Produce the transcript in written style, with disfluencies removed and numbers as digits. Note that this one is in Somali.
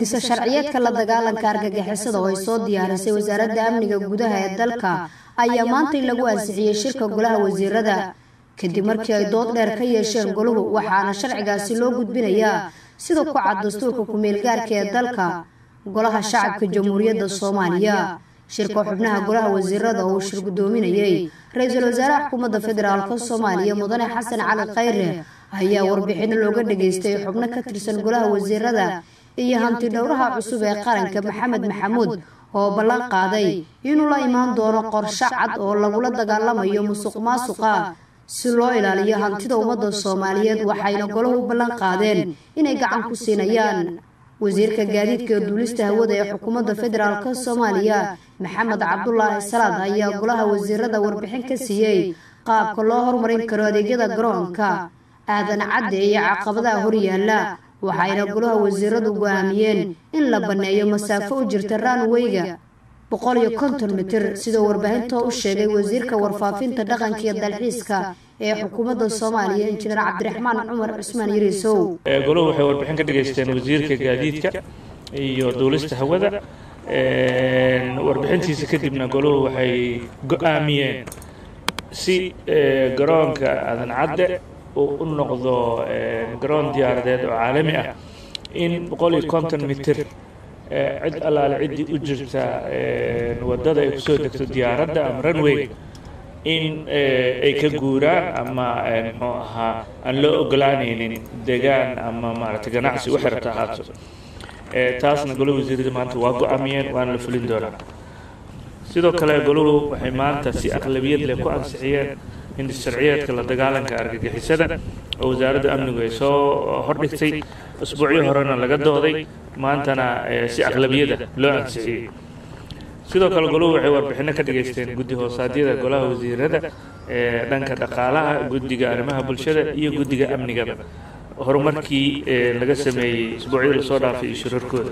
hindisa sharciyeedka la dagaalanka argagixisada oo ay soo diyaarisay wasaaradda amniga gudaha ee dalka ayaa maanta lagu ansixiyay shirka golaha wasiirada kadib markii ay dood dheer ka yeesheen goluhu waxaana sharcigaasi loo gudbinayaa sida ku cad dastuurka ku-meel gaarka ee dalka golaha shacabka jamhuuriyadda Soomaaliya shirka xubnaha golaha wasiirada oo shir gudoominayay ra'iisul wasaaraha xukuumadda federaalka Soomaaliya mudane Xasan Cali Khayre ayaa warbixin looga dhageystay xubno ka tirsan golaha wasiirada iyo hanti dhowraha cusub ee qaranka Maxamed Maxamuud oo ballan qaaday inuu la imaan doono qorshe cad oo lagula dagaalamayo musuqmaasuqa si loo ilaaliyo hantida ummadda Soomaaliyeed waxayna goluhu ballan qaadeen inay gacan ku siinayaan wasiirka gaadiidka duulista hawada ee xukuumadda federaalka Soomaaliya Maxamed Cabdullaahi Salaad ayaa golaha wasiirada warbixin ka siiyay qaabka loo horumarin karo adeegyada garoonka aadan cadde iyo caqabadaha horyaala waxayna golaha wasiiradu go'aamiyeen in la baneeyo masaafo u jirta runway-ga 150 mitir sida warbaahinta u sheegay wasiirka warfaafinta dhaqanka iyo dalxiiska ee xukuumadda Soomaaliya injineer Cabdiraxmaan Cumar Cusmaan Yariisow goluhu waxay warbixin ka dhageysteen wasiirka gaadiidka iyo duulista hawada warbixintiisa kadibna goluhu waxay go'aamiyeen si garoonka aadan cadde u noqdo garoon diyaaradeed oo caalami ah in 150 mitir cid allaale ciddii u jirta wadada ay kusoo degto diyaaradda ama runway in ay ka guuraan ama muxuu ahaa aan loo ogolaanaynin deegaan ama maaragtay ganacsi u xirta ahaato taasna golaha wasiirada maanta waa go'aamiyeen waana la fulin doonaa sidoo kale goluhu waxay maanta si aqlabiyad leh ku ansixiyeen hindis sharciyeedka la dagaalanka argagixisada oo wasaaradda amnigu ay soo hordhigtay usbuucyo horena laga dooday maantana si aqlabiyada loo ansixiyey sidoo kale goluhu waxay warbixino ka dhageysteen guddi hoosaadyada golaha wasiirada ee dhanka dhaqaalaha guddiga arrimaha bulshada iyo guddiga amniga horumarkii laga sameeyey usbuucyada lasoo dhaafay iyo shirarkooda